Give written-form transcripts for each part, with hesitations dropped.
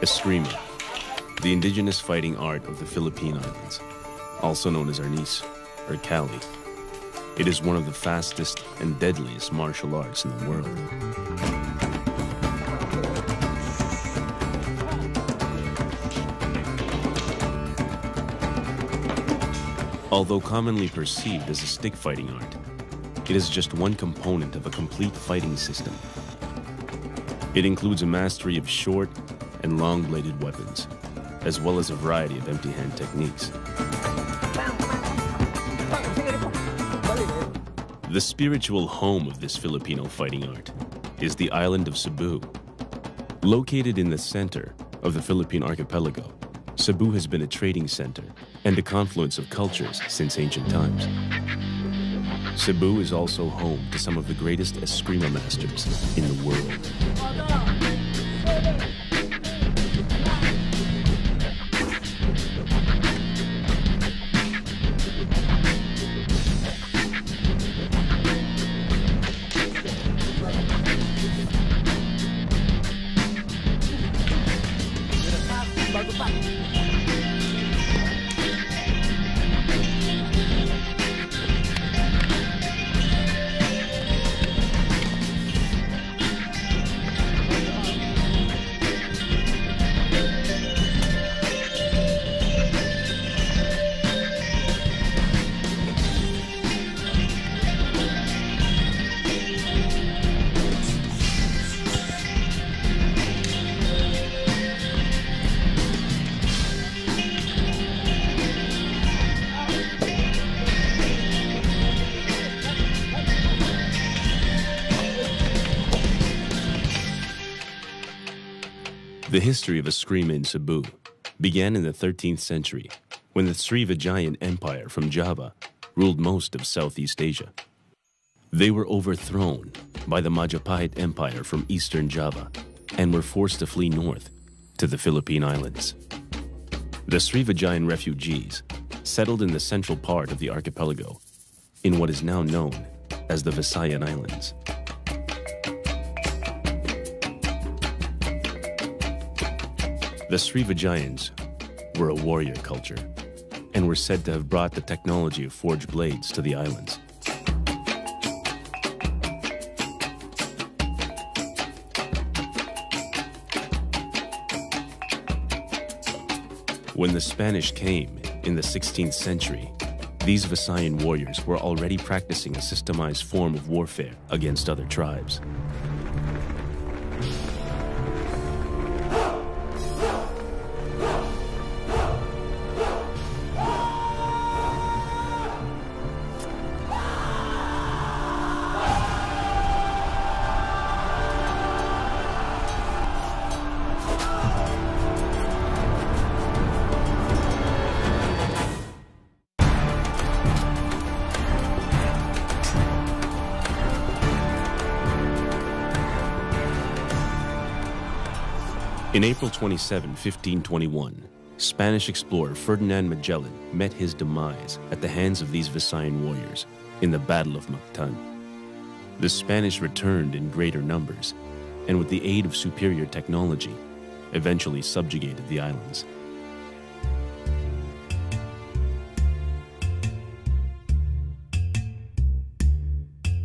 Eskrima, the indigenous fighting art of the Philippine Islands, also known as Arnis or Cali. It is one of the fastest and deadliest martial arts in the world. Although commonly perceived as a stick fighting art, it is just one component of a complete fighting system. It includes a mastery of short and long-bladed weapons, as well as a variety of empty-hand techniques. The spiritual home of this Filipino fighting art is the island of Cebu. Located in the center of the Philippine archipelago, Cebu has been a trading center and a confluence of cultures since ancient times. Cebu is also home to some of the greatest Eskrima masters in the world. The history of Eskrima in Cebu began in the 13th century when the Srivijayan Empire from Java ruled most of Southeast Asia. They were overthrown by the Majapahit Empire from Eastern Java and were forced to flee north to the Philippine Islands. The Srivijayan refugees settled in the central part of the archipelago in what is now known as the Visayan Islands. The Srivijayans were a warrior culture and were said to have brought the technology of forged blades to the islands. When the Spanish came in the 16th century, these Visayan warriors were already practicing a systemized form of warfare against other tribes. In April 27, 1521, Spanish explorer Ferdinand Magellan met his demise at the hands of these Visayan warriors in the Battle of Mactan. The Spanish returned in greater numbers, and with the aid of superior technology, eventually subjugated the islands.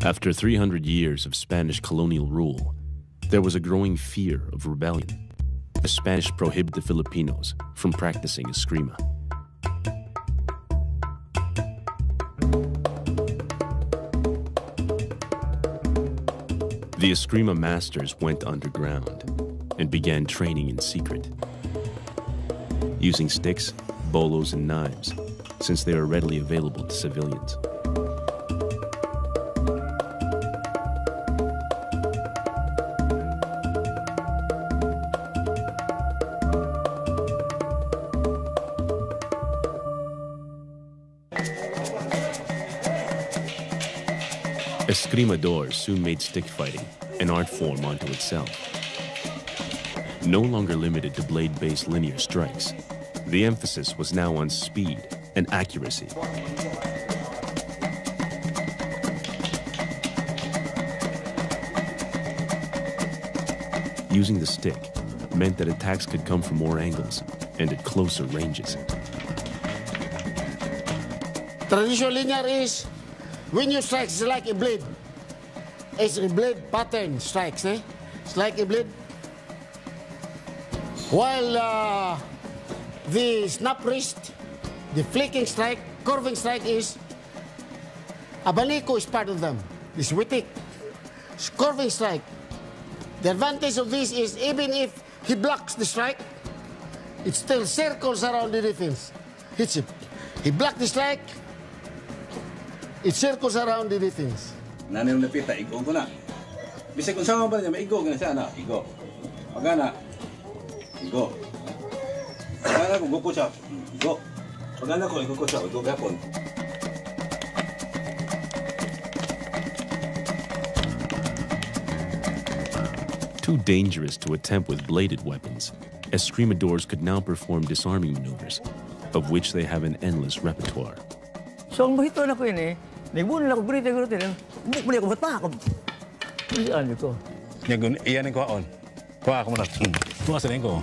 After 300 years of Spanish colonial rule, there was a growing fear of rebellion. The Spanish prohibited the Filipinos from practicing Eskrima. The Eskrima masters went underground and began training in secret, using sticks, bolos, and knives, since they were readily available to civilians. Eskrimadors soon made stick fighting an art form unto itself. No longer limited to blade-based linear strikes, the emphasis was now on speed and accuracy. Using the stick, meant that attacks could come from more angles and at closer ranges. Traditional linear is when you strike, it's like a blade. It's a blade pattern strikes, eh? It's like a blade. While the snap wrist, the flicking strike, curving strike is, abanico is part of them. This witik. Curving strike. The advantage of this is even if he blocks the strike, it still circles around the defense. Hits it. He blocked the strike, it circles around the defense. Nanay yung napita, igo ko na. Bisay kung sama ba niya, maigo ko na siya na. Igo. Pagana. Igo. Pagana ko, gupo siya. Igo. Pagana ko, igo ko siya. Igo gapon. Too dangerous to attempt with bladed weapons, Eskrimadors could now perform disarming maneuvers, of which they have an endless repertoire. So ang bahito na ko yun eh, nagbunol ako, gurita, buk mo niya ako, bata ako. Ano ko? Iyan ang kuhaon. Kuha ako muna. Kuha sa ko.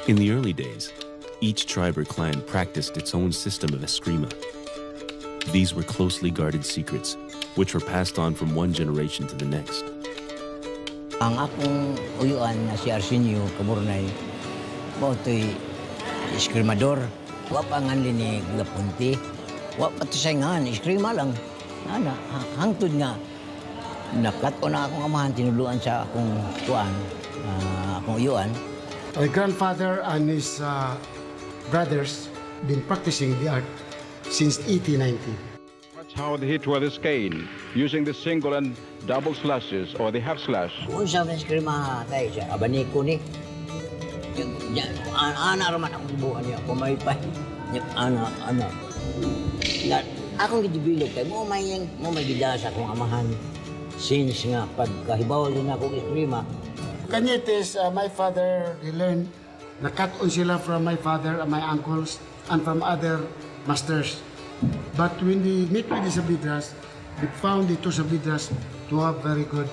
In the early days, each tribe or clan practiced its own system of Eskrima. These were closely guarded secrets, which were passed on from one generation to the next. Ang akong uyuan na si Arsenio Caburnay, mo ito'y Eskrimador. Wa pa nga linig na punti. Wa pa ito sayangan, Eskrima lang. Hangtod nga. Nakato na akong amahan, tinuluan sa akong tuan, akong uyuan. My grandfather and his brothers been practicing the art since 1890. Watch how they hit with his cane, using the single and double slashes or the half slash. Kung sa Eskrima tayo siya, abaniko ni. Ana raman akong buwan niya, pumaypay. Ana. Akong gidibilog kay mo may gidasa akong amahan. Since nga pagkahibaw din akong Eskrima. Cañete is my father, he learned, nakat-on sila from my father and my uncles and from other masters. But when we meet with the Sabidras, we found the two Sabidras to have very good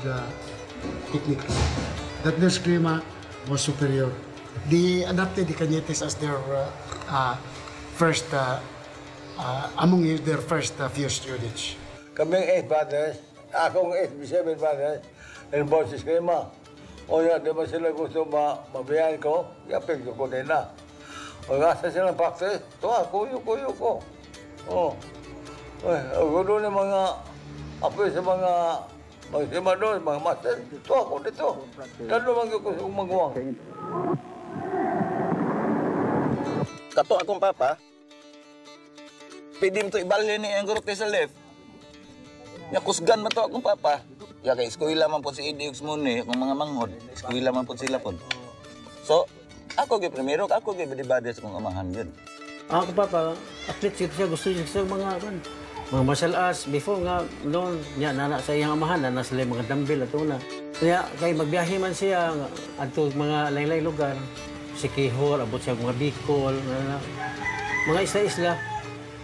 techniques. That the Eskrima was superior. They adopted the Cañetes as their first, among their first few students. Kaming 8 brothers, akong 7 brothers, and both Eskrima. O yan, di ba sila gusto mabiyahin ko? Yapin ko din na. O gasa silang practice, tuwa, kuyo ko. O. Gulo ng mga apoy sa mga cinematographer, mga master, tuwa ko dito. Lalo man ko sa umagawang. Kato akong papa, pwede mo ito ibalhin ni ang guruti sa left. Nakusgan mo ito akong papa. Ya kay eskwela man po si Idiux mo ni, akong mga manghod. Eskwela man po sila po. So, ako primero, ako bidibadi sa kong amahan yun. Ako papa, athlete siya, gusto siya mga martial arts. Before nga, noon, nana sa iyang amahan, nana sila mga dumbbell at una. Kaya, magbiyahe man siya, ato mga laylay lugar, si Kihor, abot siya mga Bicol, mga isla-isla.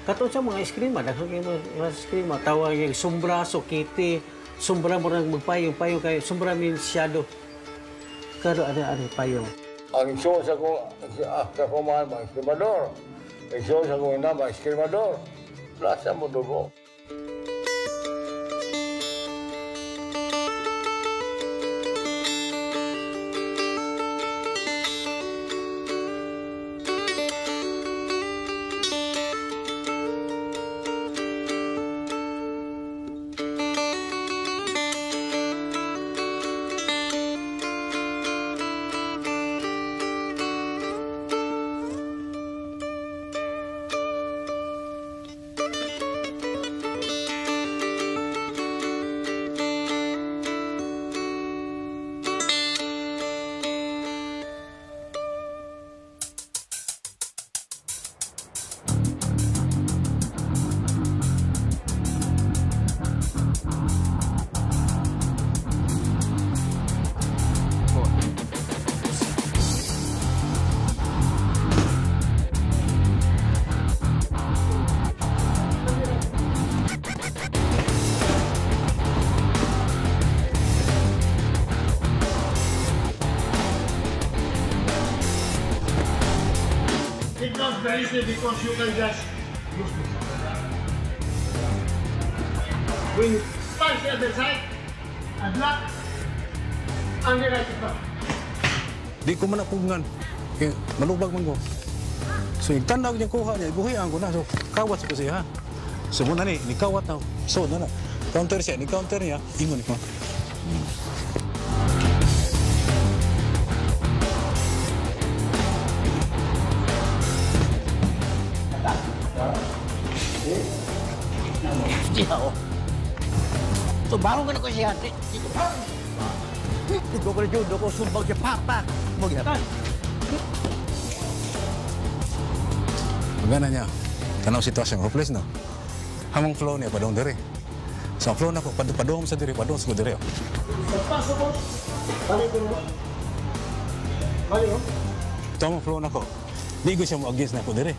Katong siya mga Eskrima, daghang mga Eskrima. Tawag yung Sombra, Sokiti, Sombra mo nang magpayong kayo. Sombra means shadow. Karo ano payong. Ang show sa kong mga Eskrimador. Ang show sa kong ina, mga Eskrimador. Lasa mo dugo. very easy because you can just use this. When you punch the other side, and block, and then right it back. Di ko man napungan. Kaya malubag man ko. So yung tanda ko niyang kuha niya, buhian ko na. So kawat ko siya. So muna ni kawat na. So na. Counter siya, ni counter niya, ingon ko. So bago ka na ko siya. Ito ko na judo ko, sumbag siya, pak. Mag-iatan. Magana niya. Tanaw sitwasyon, hopeless no. Hamang flow niya, padong diri. So flow na ko, padong sa diri, padong sa diri. Paso po. Balik ko na. Balik ko. Ito ang flow na ko. Di ko siya mo against na ko diri.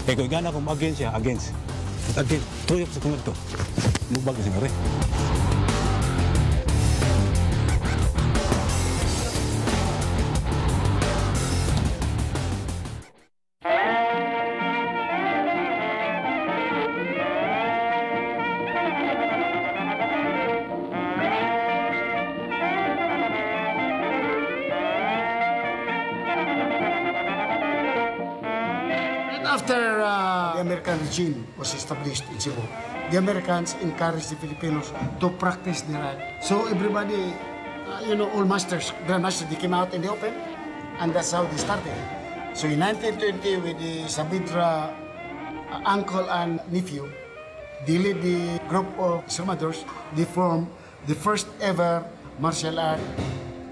Kaya kung gana ko mo-against siya, against. Against, tuyok sa kumag to. Lubag siya nga rin. After the American regime was established in Cebu, the Americans encouraged the Filipinos to practice the art. So everybody, all masters, grandmasters, they came out in the open, and that's how they started. So in 1920, with the Sabidra uncle and nephew, they led the group of Eskrimadors. They formed the first ever martial art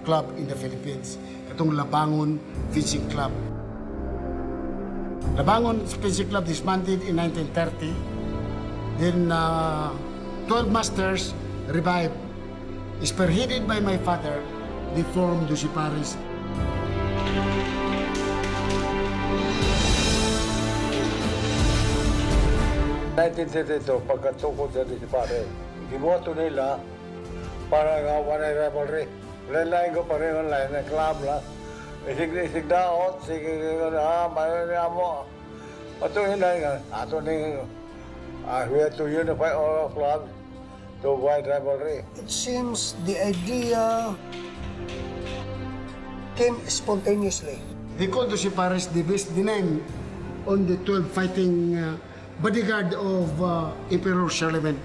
club in the Philippines, katong Labangon Fencing Club. Labangon Fencing Club disbanded in 1930. Then 12 masters revived. Spearheaded by my father, they formed Dusipares. ito, pagkatukod sa Dusipares, ginuwato nila para nga wanay rivalry. Lain-lain ko pa rin online na club lang. Isig daot, sige mayo niya mo. Ato hinay nga, ato ni we have to unify all clubs to avoid rivalry. It seems the idea came spontaneously. They called Dusipares the best name on the 12 fighting bodyguard of Emperor Charlemagne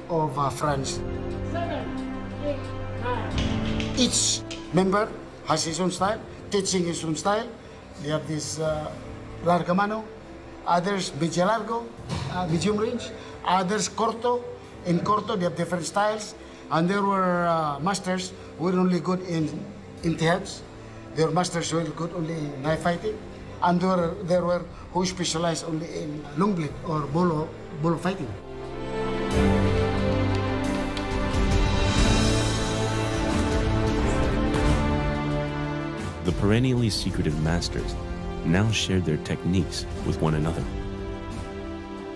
of France. Each member has his own style, teaching his own style. They have this larga mano, others media largo, medium range, others corto. In corto, they have different styles. And there were masters who were only good in intihads. There were masters who were good only in knife fighting. And there were who specialized only in long blade or bolo fighting. The perennially secretive masters now shared their techniques with one another.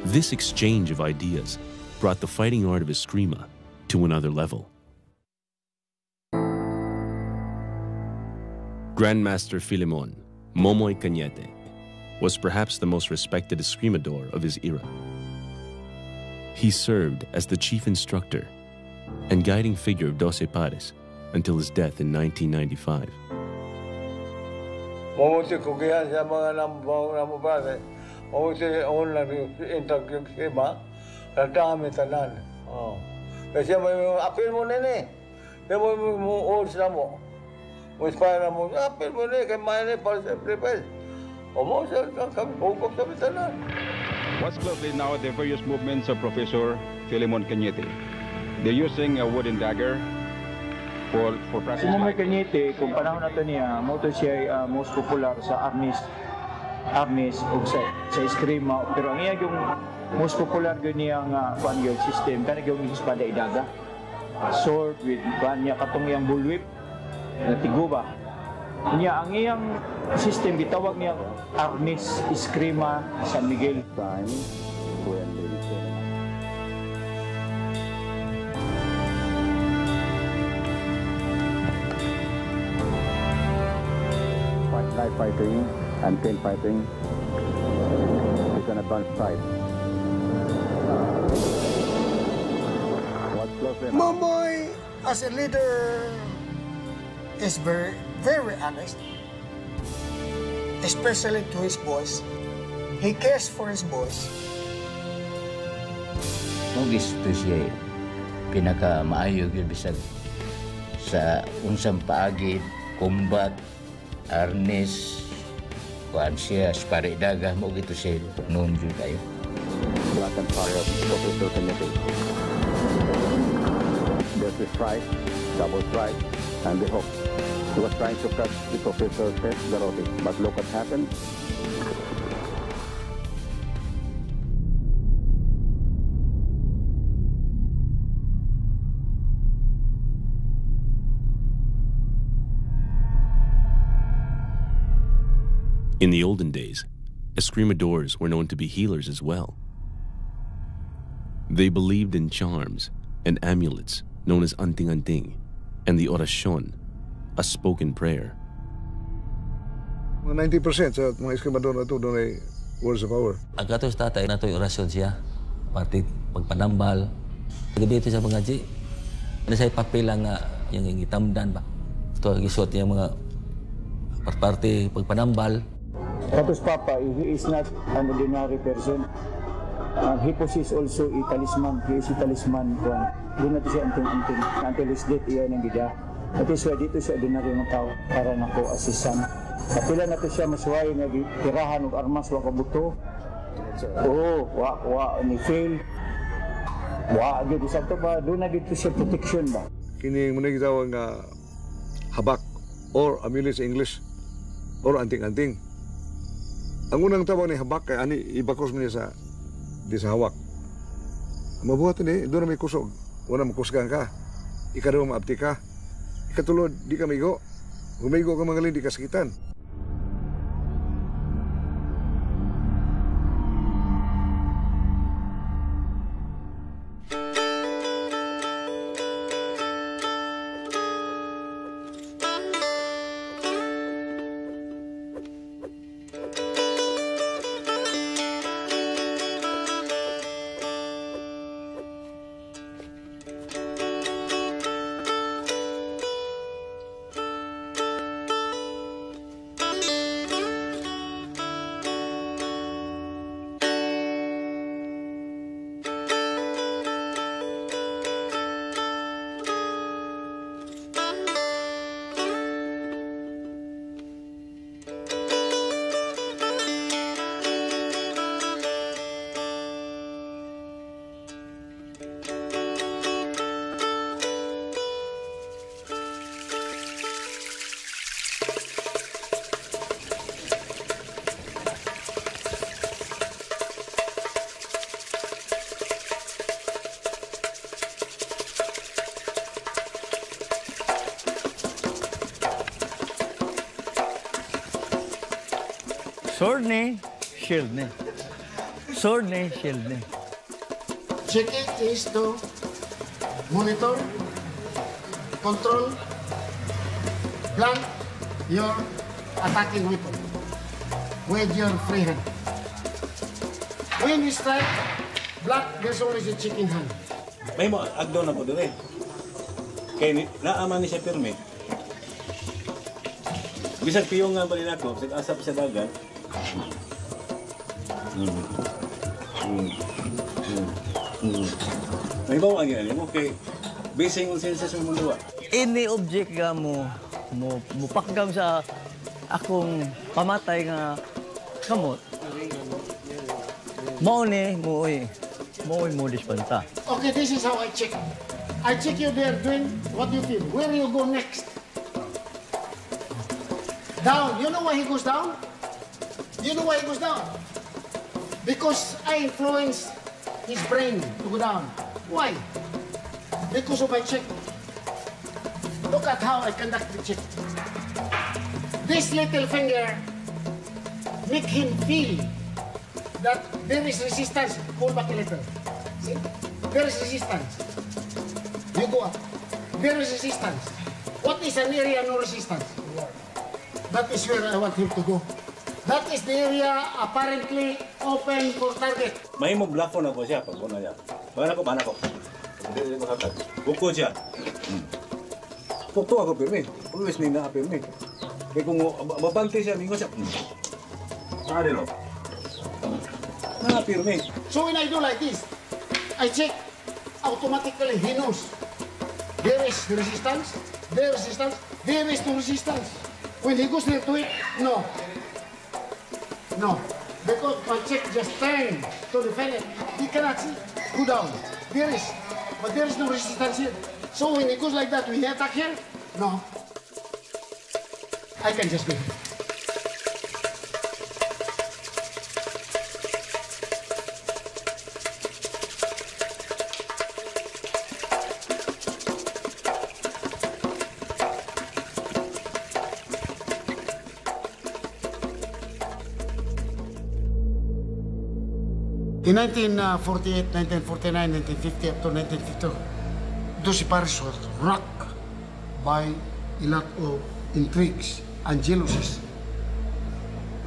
This exchange of ideas brought the fighting art of Eskrima to another level. Grandmaster Filimon, Momoy Cañete, was perhaps the most respected Eskrimador of his era. He served as the chief instructor and guiding figure of Doce Pares until his death in 1995. Mamuti kugihan sa mga namubase. Mamuti online yung Eskrima, nagdami tanan. Kasi may apil mo nini. Kaya mo odds na mo. Mo inspire na mo, apil mo nini, kaya may para sa prepare. Mo sa kami hukom sa tanan. Watch closely now at the various movements of Professor Filimon Cañete. They're using a wooden dagger for practice. Si Momoy Cañete, kung panahon na ito niya, moto siya most popular sa armies o sa Eskrima. Pero ang iya yung most popular yun niyang yung system, kanag yung espada idaga. Sword with niya katong iyang bullwhip, na tiguba. Niya, ang iyang system, gitawag niya armies Eskrima San Miguel. Knife fighting and pin fighting. advance type. Watch closely now. Momoy, as a leader, is very, very honest, especially to his boys. He cares for his boys. Kung gusto siya pinaka-maayo yun bisag sa unsang paagid, combat, arnis, kuhan siya, sparidaga, mo gito siya noon yun kayo. Black and fire of Professor Cañete. There's the strike, double strike, and the hook. He was trying to cut the professor's head, Garotti, but look what happened. In the olden days, Eskrimadors were known to be healers as well. They believed in charms and amulets known as anting-anting and the orasyon, a spoken prayer. 90% sa mga Eskrimador na ito doon ay words of power. Ang katos tatay na ito yung orasyon siya, pati pagpanambal. Dito sa mga G, ano sa'y papel lang nga yung itamdan ba? Ito ang isuot niya mga parte pagpanambal. Tapos Papa, he is not an ordinary person. He possesses also a talisman. He is a talisman. Doon natin siya anting-anting. Until his death, iyan ang gida. That is why dito siya ordinary ng tao para nako asisan. Kapila natin siya masuway nga tirahan ng armas wa kabuto. Oo, ni fail. Agad isang to ba, doon na dito siya protection ba? Kini muna gitawag nga habak or amulet sa English or anting-anting. Ang unang tawag ni habak kay ani ibakos mo niya sa hawak. Mabuhat ni doon na may kusog. Una makusgan ka. Ikaduha maabti ka. Ikatulod di ka maigo. Humigo ka mga di ka sakitan. Sword ni, shield ni. Sword ni, shield ni. Checking is to monitor, control, plan your attacking weapon with your free hand. When you strike, black, there's always a chicken hand. May mo, agdo na po doon eh. Kaya naaman ni siya pirme. Bisag piyong nga ba rin ako, bisag asap sa dagat. May bawa ang ginali mo kay basing on senses mo mundo. Any object nga mo pakgam sa akong pamatay nga kamot. Mao ni mo dispanta. Okay, this is how I check. I check you there doing what you feel. Where you go next? Down. You know why he goes down? You know why he goes down? Because I influence his brain to go down. Why? Because of my check. Look at how I conduct the check. This little finger make him feel that there is resistance. Pull back a little. See? There is resistance. You go up. There is resistance. What is an area no resistance? That is where I want him to go. That is the area apparently open for target. Mahimo blafo na ko siya pag una niya. Mana ko. Hindi ko hatag. Buko siya. Pukto ako pirmi. Always ni na pirmi. Kaya kung mabante siya, ningo siya. Saan rin o? Na pirmi. So when I do like this, I check automatically he knows. There is resistance, there is no resistance. When he goes near to it, no. No. Because my check just turn to the fella. He cannot see. Go down. There is. But there is no resistance here. So when he goes like that, when he attack here, no. I can just do it. In 1948, 1949, 1950, up to 1952, those Paris was rocked by a lot of intrigues and jealousies.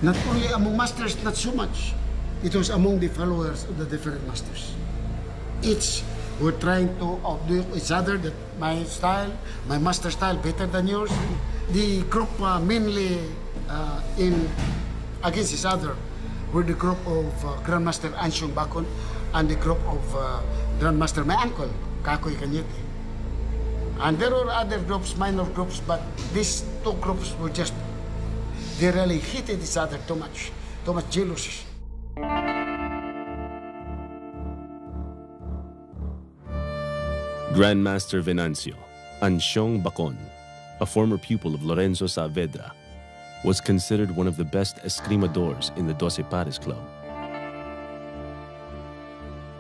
Not only among masters, not so much. It was among the followers of the different masters. Each were trying to outdo each other, that my style, my master style better than yours. The group mainly against each other were the group of Grandmaster Ansyong Bacon and the group of Grandmaster, my uncle, Cacoy Cañete. And there were other groups, minor groups, but these two groups were just, they really hated each other too much jealousy. Grandmaster Venancio, Ansyong Bacon, a former pupil of Lorenzo Saavedra, was considered one of the best Eskrimadors in the Doce Pares Club.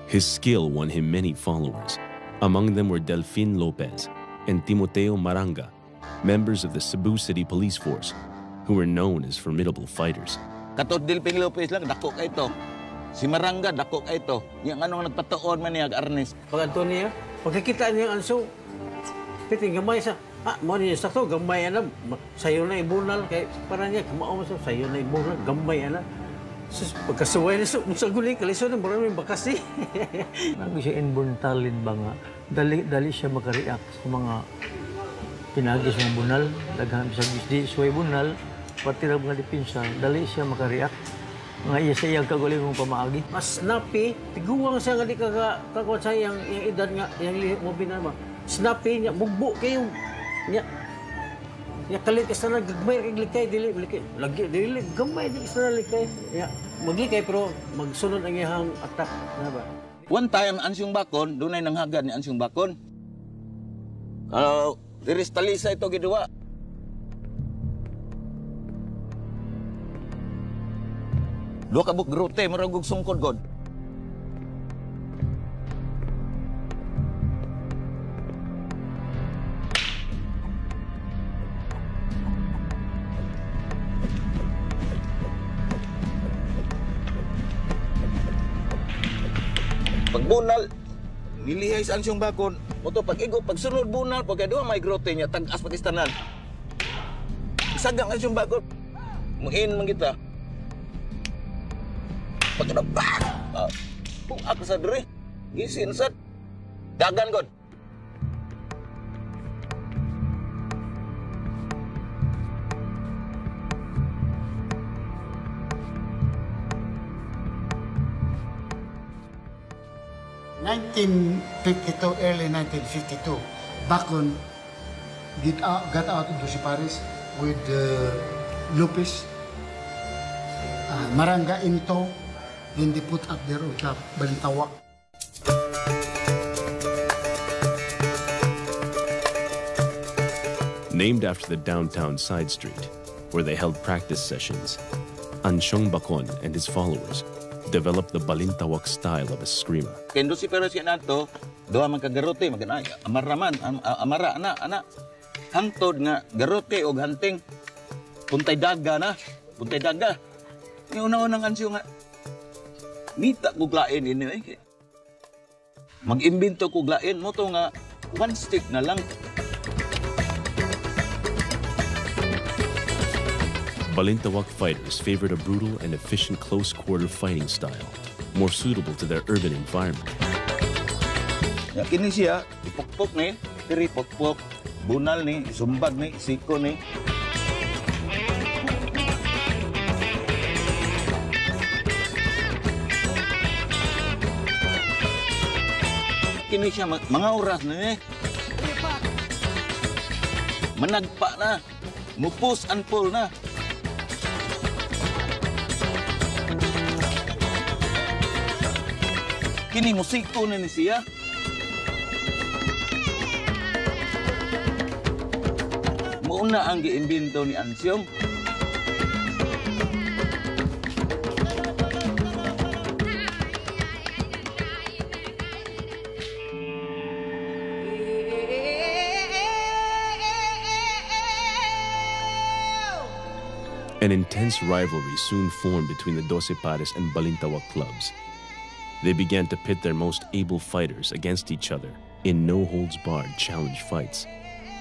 His skill won him many followers. Among them were Delfin Lopez and Timoteo Maranga, members of the Cebu City Police Force, who were known as formidable fighters. Katot Delfin Lopez lang, dako kay to. Si Maranga, dako kay to. Yung anong nagpataon man niya, Arnes. Pag Antonio, pagkakita niya ang Ansyong, piting gamay sa, mo niya sakto, gamay na, sayo na ibunal, kay para niya, kumao mo sa, sayo na ibunal, gamay na. Sus, pagkasuway na sa guling, kaliso na, maraming bakas eh. Bago siya inborn talent ba nga, dali siya makareact sa mga pinagis ng bunal, daghan sa di suway bunal, pati na mga dipinsa, dali siya makareact. Nga iya sa iyang kaguling mong pamaagi. Mas snappy, tiguwang siya nga di kakakuan sa yung edad nga, yung lihip mo binama. Snappy niya, bugbo kayo. Ya kalit ka na gagmay kay likay dili dili gamay di ka na likay. Ya maglikay pero magsunod ang iyang attack na ba. One time Ansyong Bacon, dunay nanghagad ni Ansyong Bacon. Diris talisa ito giduwa. Dua ka buk grote maragog sungkod god. Pagbunal, nilihay sa Ansyong Bacon. Moto pag-igo, pagsunod bunal, pagkaduha may grote niya, tag-as Pakistanan. Isagang Ansyong Bacon. Muin man kita. Pagkadabak! Kung ako sa diri, gisin sa dagan god. Early 1952, Bacon got out of Doce Pares with Lopez, Maranga in tow, then they put up there on top, Balintawak. Named after the downtown side street, where they held practice sessions, Ansyong Bacon and his followers developed the Balintawak style of Eskrima. Kendo si pero siya nato, doha man ka garote, maganay, amaraman, amara, ana. Hangtod nga, garote o hanting, puntay daga. Yung una-unang Ansyong nga, nita kuglain ini eh. Mag-imbento kuglain mo to nga, one stick na lang. Balintawak fighters favored a brutal and efficient close-quarter fighting style, more suitable to their urban environment. Kini siya, ipukpok ni, tiri pukpok, bunal ni, sumbag ni, siko ni. Kini siya, mga oras na ni. Managpa na, mupus and pull na. Kini musiko na ni siya. Muna ang giimbento ni Ansyong. An intense rivalry soon formed between the Doce Pares and Balintawak clubs. They began to pit their most able fighters against each other in no-holds-barred challenge fights.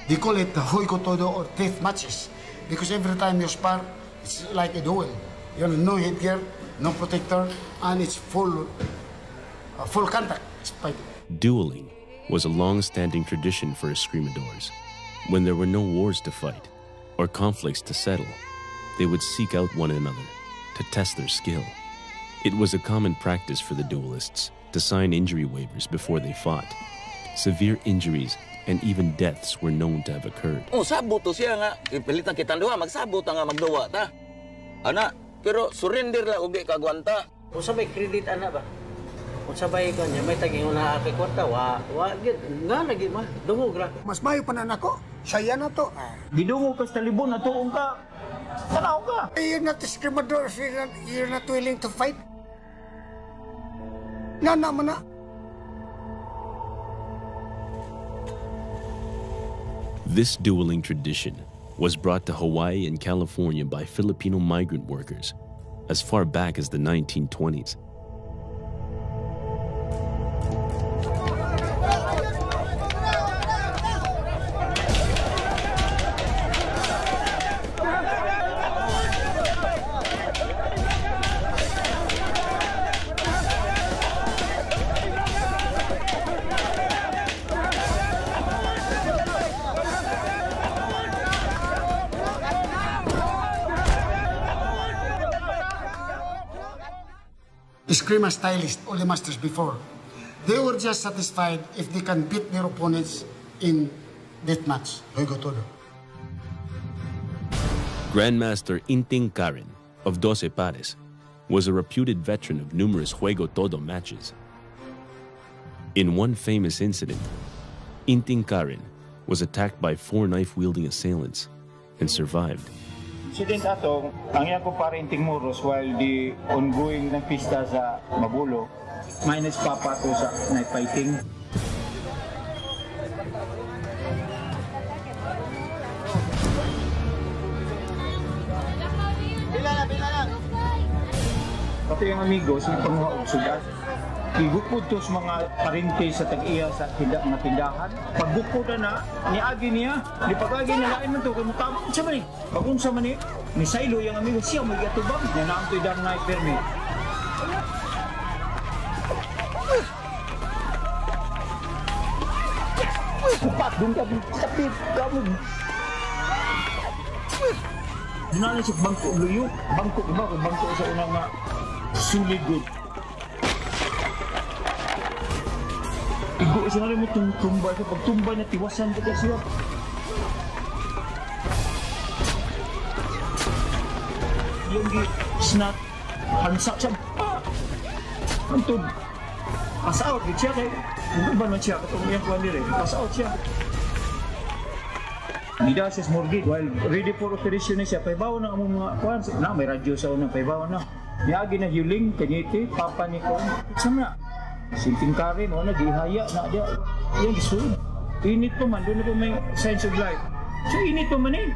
They call it the Hoyko Todo or death matches because every time you spar, it's like a duel. You know, no headgear, no protector, and it's full contact fighting. Dueling was a long-standing tradition for Eskrimadors. When there were no wars to fight or conflicts to settle, they would seek out one another to test their skill. It was a common practice for the duelists to sign injury waivers before they fought. Severe injuries and even deaths were known to have occurred. Oh, sabot to siya nga. Ipilitan kitang duwa, magsabot nga magduwa ta. Ana, pero surrender lang ugi kagwanta. Kung sabay credit ana ba? Kung sabay ka niya, may taging una aki kwarta, nga lagi ma, dungog ra. Mas mayo pa na nako, saya na to. Gidungog ka sa talibon, natuong ka. Tanaw ka. You're not Eskrimadors, you're not willing to fight. Nana mo na. This dueling tradition was brought to Hawaii and California by Filipino migrant workers as far back as the 1920s. Eskrima stylists, all the masters before, they were just satisfied if they can beat their opponents in deathmatch. Hoyko Todo. Grandmaster Inting Carin of Doce Pares was a reputed veteran of numerous Juego Todo matches. In one famous incident, Inting Carin was attacked by 4 knife-wielding assailants and survived. Incident ato, ang iyang kumparinting Moros while the ongoing ng pista sa Mabulo, minus papato sa knife fighting. Bila lang. Pati yung amigos, yung panguha og sugat. Igupod to sa mga parinte sa tag-iya sa mga tindahan. Paggupod na, niagi niya, di pag-agi niya lain man to, kung mutabot siya man eh. Pag sa man eh, ni Sailo yung amigo, siya may gatubang, niya naamtoy dang na permit. Kupat, doon ka, kapit, kamog. Dinala siya bangko luyo, bangko iba, kung bangko sa unang suligod. Igo siya nga rin mo tumbay siya. Pag tumbay na tiwasan ka siya. Yung snap, hansak siya. Antod. Pass out, siya kay. Hindi ba naman siya? Katong iyang kuhan nila. Pass out siya. Nida siya smorgid. While ready for operation na siya, paibaw na ang mga kuhan. Na, may radyo sa unang paibaw na. Niyagi na Huling, Cañete, Papa ni Kuhan. Saan na? Sinting Karin, wala, gihaya na dia. Yan, gisulod. Init pa man, doon na po may signs of life. So, init pa man eh.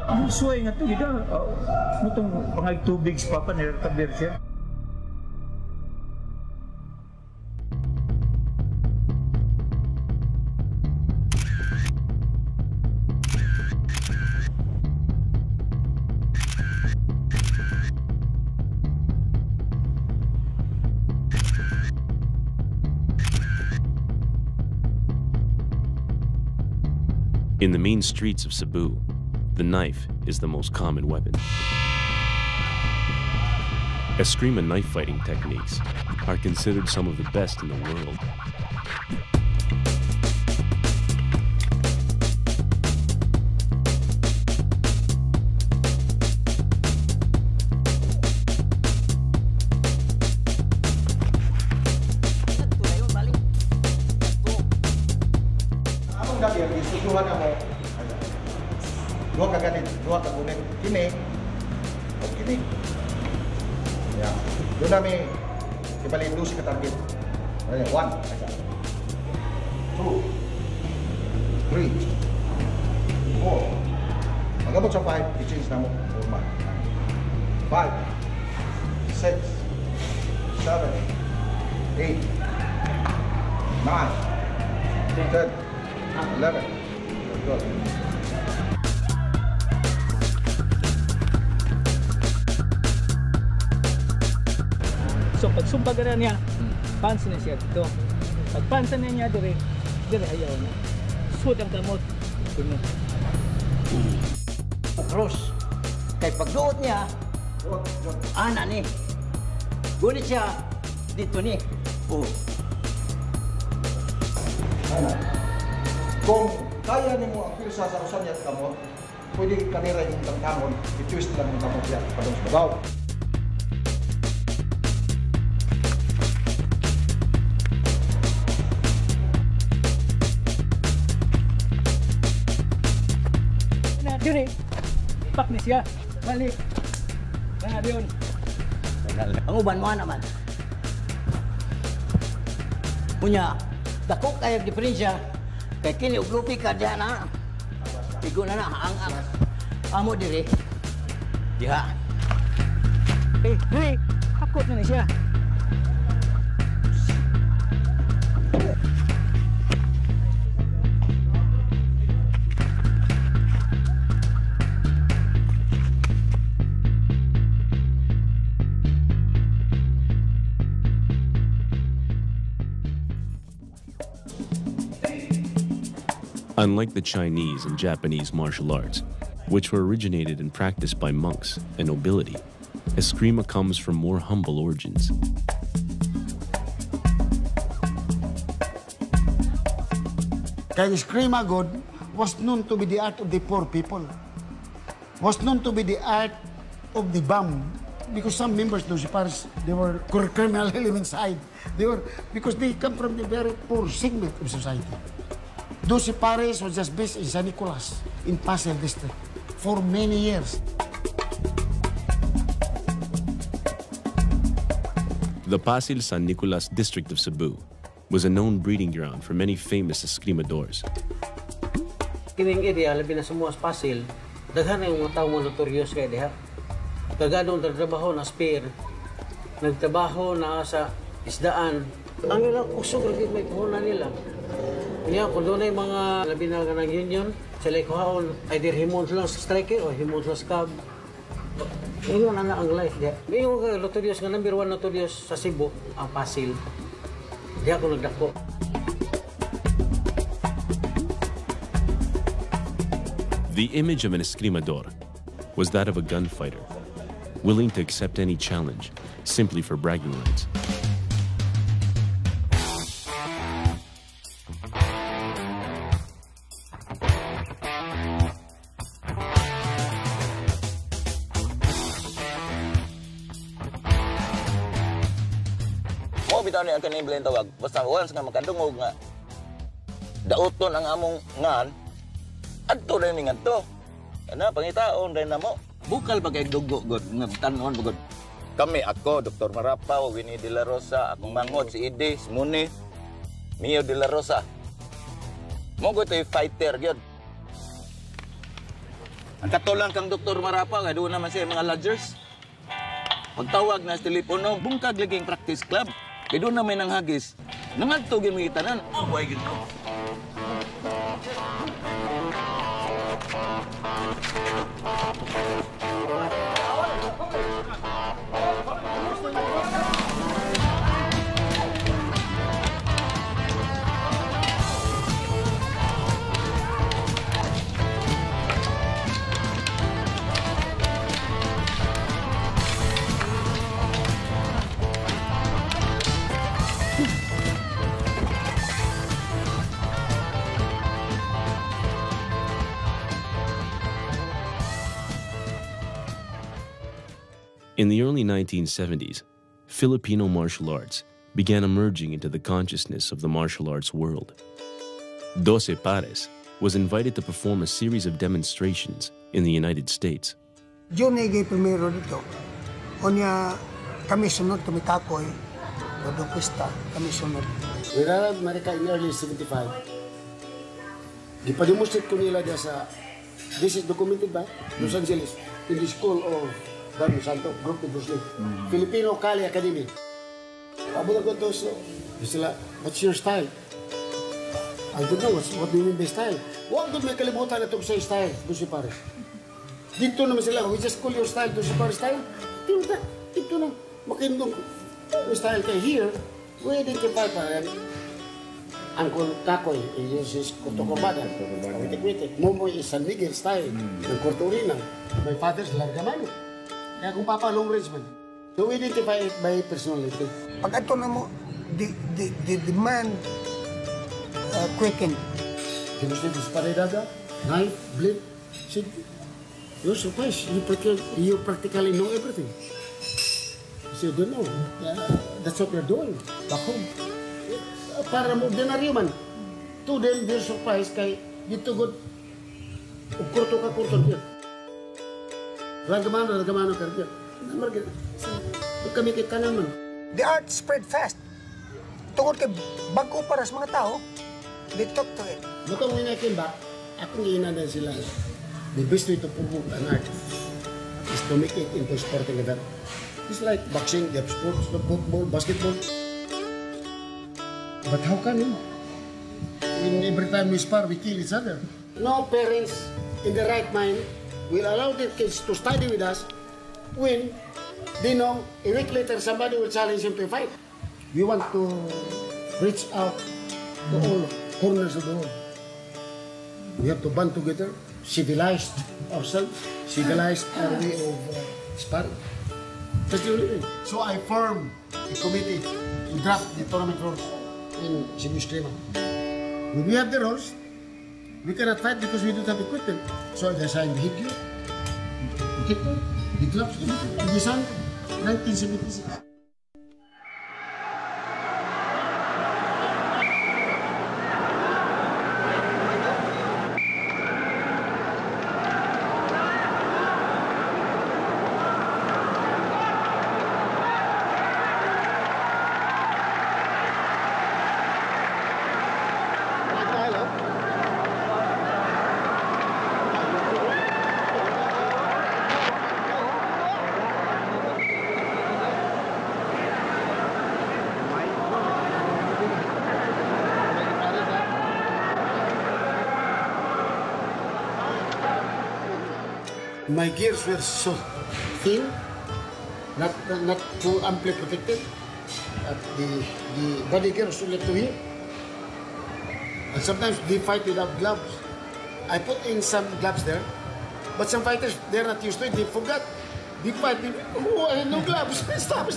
Ang suway nga ito, gida. Itong pangag tubig sa Papa, nire-recover siya. In the main streets of Cebu, the knife is the most common weapon. Eskrima knife fighting techniques are considered some of the best in the world. Dua ka ganit, dua ka gunit. Kini, o kini. Ya, doon namin ibalik doon si katarget. Ayan, 1, 2, 3, 4. Pagabot sa 5, i-change na mo. 5, 6, 7, 8, 9, 10, 11. Good. So pag sumpag na niya, pansin na siya dito. Pag pansin na niya dire ayaw na. Sud ang kamot. Kuno. Cross. Kay pagduot niya, ana ni. Gunit siya dito ni. Kung kaya nimo ang pilsa sa usan niya kamot, pwede kanira yung tangtangon, i-twist lang yung kamot niya padung sa babaw. Dire, pak ni siya. Balik. Kana diyon. Ang uban mo naman. Punya, dako kayo diferensya. Kay kini ug lupi ka diyan na. Tigo na ang amo dire. Diha. Dire, hakot na ni siya. Unlike the Chinese and Japanese martial arts, which were originated and practiced by monks and nobility, Eskrima comes from more humble origins. Kaya Eskrima God was known to be the art of the poor people. Was known to be the art of the bum. Because some members of the Paris, they were criminal element side. Because they come from the very poor segment of society. Those Paris was just based in San Nicolas, in Pasay district, for many years. The Pasay San Nicolas district of Cebu was a known breeding ground for many famous Eskrimadors. Kining area, labi na sa mga Pasay, daghan na yung mga tao mga notorious kaya diha. Kagadong nagtrabaho na spear, nagtrabaho na sa isdaan. Ang ilang usog rin may puhunan nila. Niya, kung doon ay mga labi na ng union, sila ikuhaon, either himon lang sa striker o himon sa scab. Ngayon na ang life diya. Ngayon notorious nga number 1 notorious sa Cebu, ang Pasil. Diya ako nagdako. The image of an Eskrimador was that of a gunfighter, willing to accept any challenge simply for bragging rights. Bitaw ni ang kaniblen tawag. Basta once nga makadungog nga dauton ang among ngan, adto rin nga to. Ana pangitaon rin na mo. Bukal ba kay dugo god nga tanon god. Kami ako, Dr. Marapaw, Winnie de la Rosa, akong mangod si Ide, si Muni, Mio de la Rosa. Mo go tay fighter gyud. Ang katulang kang Dr. Marapaw, doon naman siya mga lodgers. Pagtawag na sa telepono, bungkag laging practice club. Kaya doon namin ang hagis. Nangadtog yung mga itanan. Oh, why gito? In the early 1970s, Filipino martial arts began emerging into the consciousness of the martial arts world. 12 Pares was invited to perform a series of demonstrations in the United States. Diony primero dito. Onya kami sunod kami Cacoy. Todo pista kami sunod. We arrived in America in early 75. Gipademonstrate ko nila dyan sa, this is documented by Los Angeles, in the school of Daniel Santo, group of Bruce Lee. Filipino Kali Academy. Abot ako to, so, sila, what's your style? I don't know, what do you mean by style? Huwag doon may kalimutan na ito sa style, 12 Pares. Dito naman sila, we just call your style 12 Pares style. Dito na, makindong style kay here, we identify pa rin. Uncle Cacoy, he uses Cotocombada, Witik-Witik. Momoy is San Miguel style, ng Cortorina. My father's Largamano. Kaya kung papa, long range man. So we identify it by personality. Pag ito na mo, the demand quicken. Gusto nito sa paredaga, knife, blade, said, you're surprised. You practically know everything. You say, don't know. That's what you're doing back home. Para mo ordinaryo man. To them, they're surprised kay dito good. Kurto ka dyan. Ragamano ka dyan. Kami kay kanan man. The art spread fast. Tungkol kay bago para sa mga tao, they talk to it. Bukang winakin ba, akong iinanan sila. The best way to promote an art is to make it into sporting event. It's like boxing, they have sports, football, basketball. But how come, when every time we spar, we kill each other? No parents in the right mind will allow their kids to study with us when they know a week later somebody will challenge him to a fight. We want to reach out to all corners of the world. We have to band together, civilized ourselves, civilized our way of sparring. That's the only thing. So I formed a committee to draft the tournament rules in Eskrima. When we have the rules, we cannot fight because we don't have equipment. So I designed the headgear, the gloves, the design, 1976. My gears were so thin, not too amply protected. The body gears were left to here. And sometimes they fight without gloves. I put in some gloves there, but some fighters, they're not used to it. They forgot. They fight. Oh, I have no gloves. Stop.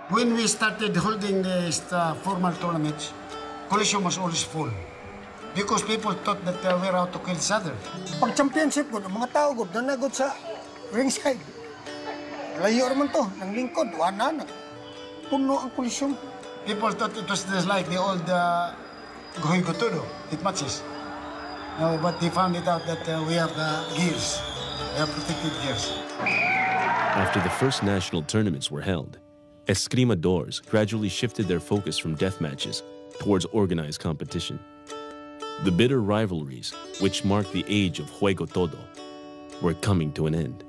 When we started holding these formal tournaments, Coliseum was always full because people thought that we're out to kill each other. Pag championship ko, mga tao ko, nanagod sa ringside. Layo naman to, ng lingkod, wala na. Puno ang Coliseum. People thought it was just like the old Goy Gotudo, it matches. No, but they found it out that we have gears. We have protected gears. After the first national tournaments were held, Eskrimadors gradually shifted their focus from death matches towards organized competition. The bitter rivalries, which marked the age of Juego Todo, were coming to an end.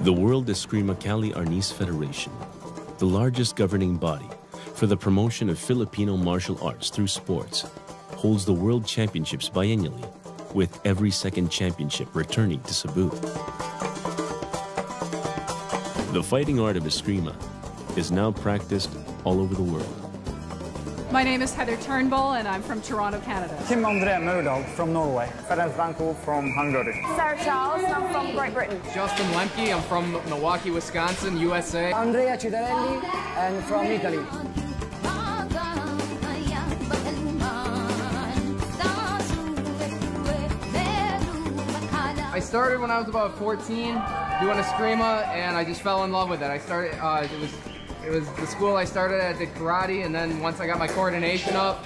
The World Eskrima Cali Arnis Federation, the largest governing body for the promotion of Filipino martial arts through sports, holds the World Championships biennially, with every second championship returning to Cebu. The fighting art of Eskrima is now practiced all over the world. My name is Heather Turnbull, and I'm from Toronto, Canada. Kim André Murdal from Norway. Ferenc Vanko from Hungary. Sarah Charles, and I'm from Great Britain. Justin Lemke, I'm from Milwaukee, Wisconsin, USA. Andrea Cidarelli, and from Italy. I started when I was about 14 doing Eskrima, and I just fell in love with it. I started, it was the school I started at, did karate, and then once I got my coordination up,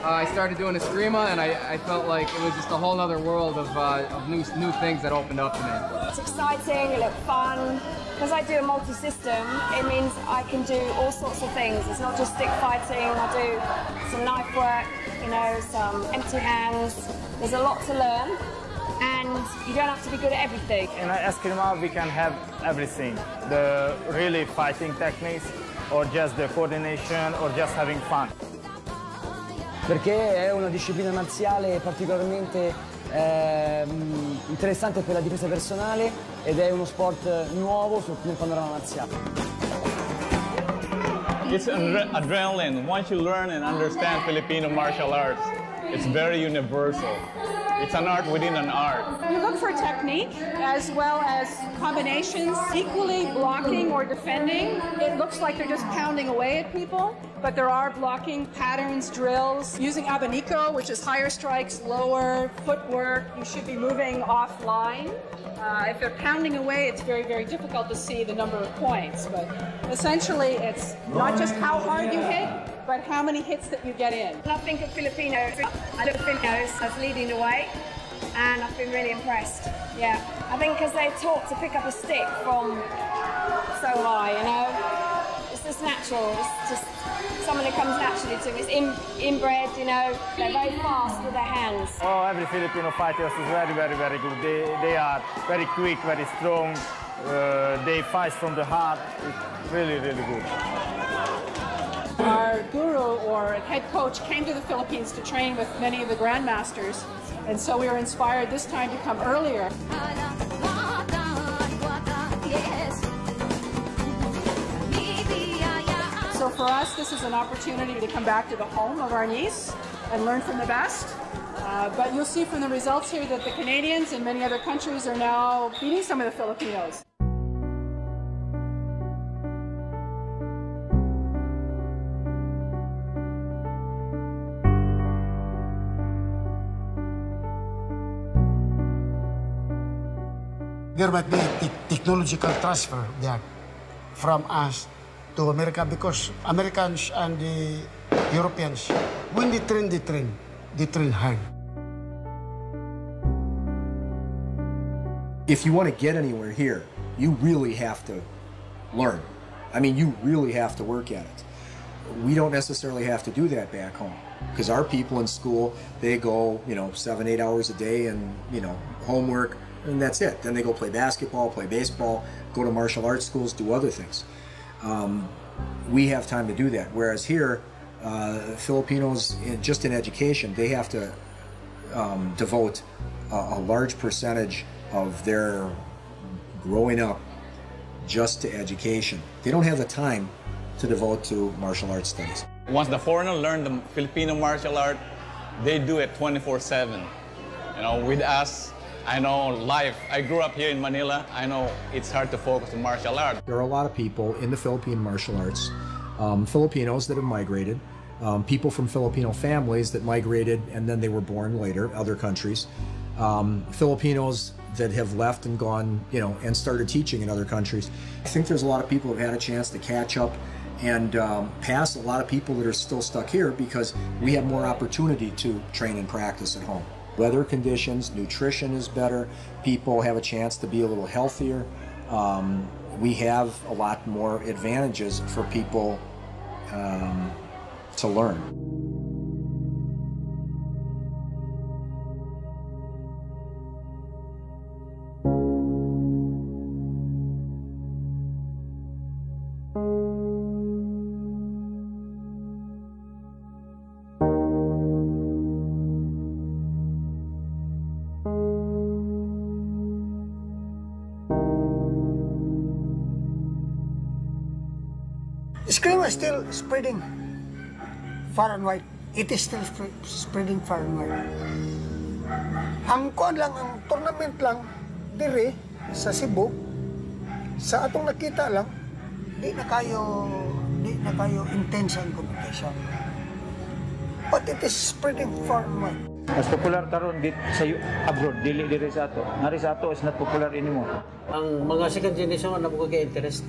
I started doing Eskrima, and I felt like it was just a whole other world of new things that opened up to me. It's exciting, it looked fun. Because I do a multi-system, it means I can do all sorts of things. It's not just stick fighting, I do some knife work, you know, some empty hands. There's a lot to learn, and you don't have to be good at everything. In Eskrima, we can have everything. The really fighting techniques, or just the coordination, or just having fun. Perché è una disciplina marziale particolarmente interessante per la difesa personale ed è uno sport nuovo nel panorama marziale. It's adrenaline. Once you learn and understand Filipino martial arts, it's very universal. It's an art within an art. You look for technique as well as combinations, equally blocking or defending. It looks like they're just pounding away at people, but there are blocking patterns, drills. Using abanico, which is higher strikes, lower, footwork. You should be moving offline. If they're pounding away, it's very, very difficult to see the number of points. But essentially, it's not just how hard you hit, but how many hits that you get in. I think of Filipinos, I look at Filipinos as leading the way, and I've been really impressed. Yeah, I think because they're taught to pick up a stick from so high, you know. It's just natural, it's just something that comes naturally to them. It's inbred, you know, they're very fast with their hands. Oh, every Filipino fighter is very, very, very good. They are very quick, very strong. They fight from the heart. It's really, really good. Our guru or head coach came to the Philippines to train with many of the grandmasters, and so we were inspired this time to come earlier. So for us, this is an opportunity to come back to the home of our niece and learn from the best. But you'll see from the results here that the Canadians and many other countries are now beating some of the Filipinos. There might be a technological transfer there from us to America, because Americans and the Europeans, when they train hard. If you want to get anywhere here, you really have to learn. I mean, you really have to work at it. We don't necessarily have to do that back home, because our people in school, they go, 7-8 hours a day and, homework, and that's it. Then they go play basketball, play baseball, go to martial arts schools, do other things. We have time to do that. Whereas here, Filipinos, just in education, they have to devote a large percentage of their growing up just to education. They don't have the time to devote to martial arts studies. Once the foreigner learn the Filipino martial art, they do it 24/7. With us, I know life. I grew up here in Manila. I know it's hard to focus on martial art. There are a lot of people in the Philippine martial arts, Filipinos that have migrated, people from Filipino families that migrated and then they were born later, other countries, Filipinos that have left and gone, and started teaching in other countries. I think there's a lot of people who have had a chance to catch up and pass a lot of people that are still stuck here because we have more opportunity to train and practice at home. Weather conditions, nutrition is better, people have a chance to be a little healthier. We have a lot more advantages for people to learn. Eskrima is still spreading far and wide. It is still spreading far and wide. Ang kuan lang, ang tournament lang, dire sa Cebu, sa atong nakita lang, di na kayo intense ang competition. But it is spreading far and wide. Mas popular karon dit sa abroad, dili diri sa ato. Ngari sa ato is not popular anymore. Ang mga second generation na po kay interest.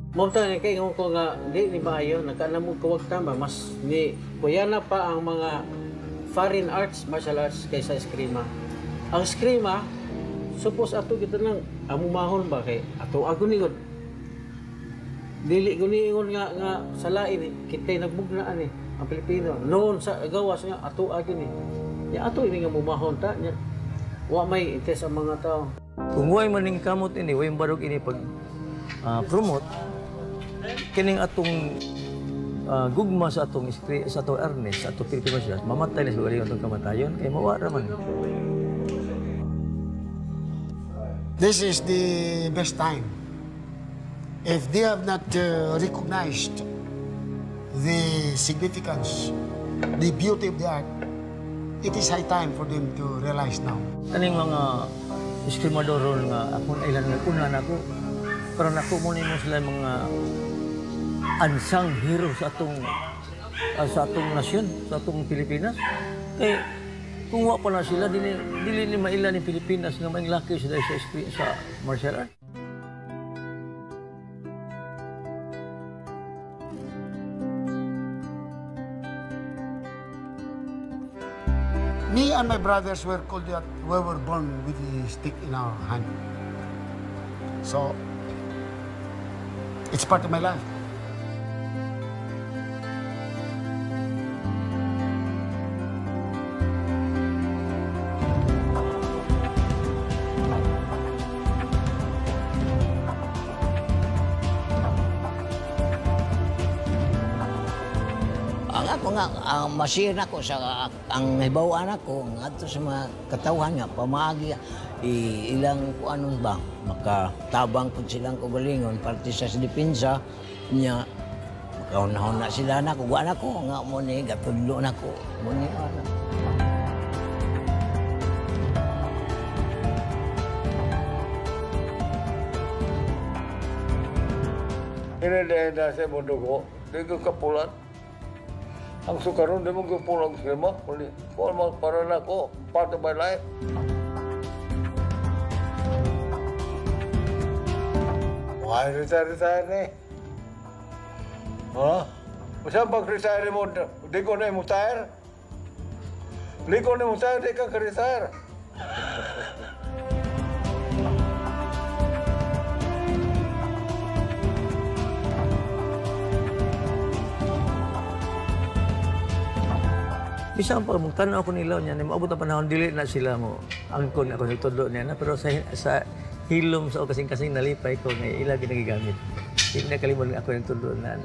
Mumta ni kay ko nga di ni maayo nagkanamo ko wag tama mas ni kuyana pa ang mga foreign arts, martial arts kaysa Eskrima. Ang Eskrima suppose ato kita nang amumahon ba kay ato agunigon. Dili guniingon nga sa lain kitay nagbugnaan ang Pilipino. Noon sa gawas nga ato agin Ya ato ini nga mumahon ta nya. Wa may interest ang mga tao. Kung way maning kamot ini, way barog ini pag promote kining atong gugma sa atong Ernest, sa atong Filipino siya, mamatay na siguro yung kamatayon, kaya mawara man. This is the best time. If they have not recognized the significance, the beauty of the art, it is high time for them to realize now. Kaning mga Eskrimadors nga akong ilan nagkunan ako, pero nakumun mo sila mga unsung hero sa atong nasyon, sa atong Pilipinas. Kaya kung wa pa na sila, dili ni mailan ni Pilipinas nga may laki sila sa martial art. Me and my brothers were called that we were born with the stick in our hand. So, it's part of my life. Ako nga, masir na ko sa ang nahibawaan ako ngadto sa mga katawhan nga pamagi ilang kuanon ba makatabang pud silang kugalingon parte sa depensa nya makaunahon na sila na kuha na ko nga mo ni gatudlo na ko mo ni ana. Ini dah saya bodoh kok, dia ke kapulan. Ang sukaron di mo pulang Eskrima, formal para na ko, part of my life. Why retire ni? Ha? Masa pag-retire mo, di ko na retire? Di ko na retire, di ka ka-retire. Isang pag magtanaw ako nila niya, maabot na panahon, dili na sila mo angkon ako nagtudlo niya na, pero sa hilom sa kasing-kasing nalipay ko, may ila ginagamit. Hindi na kalimon ako nagtudlo na.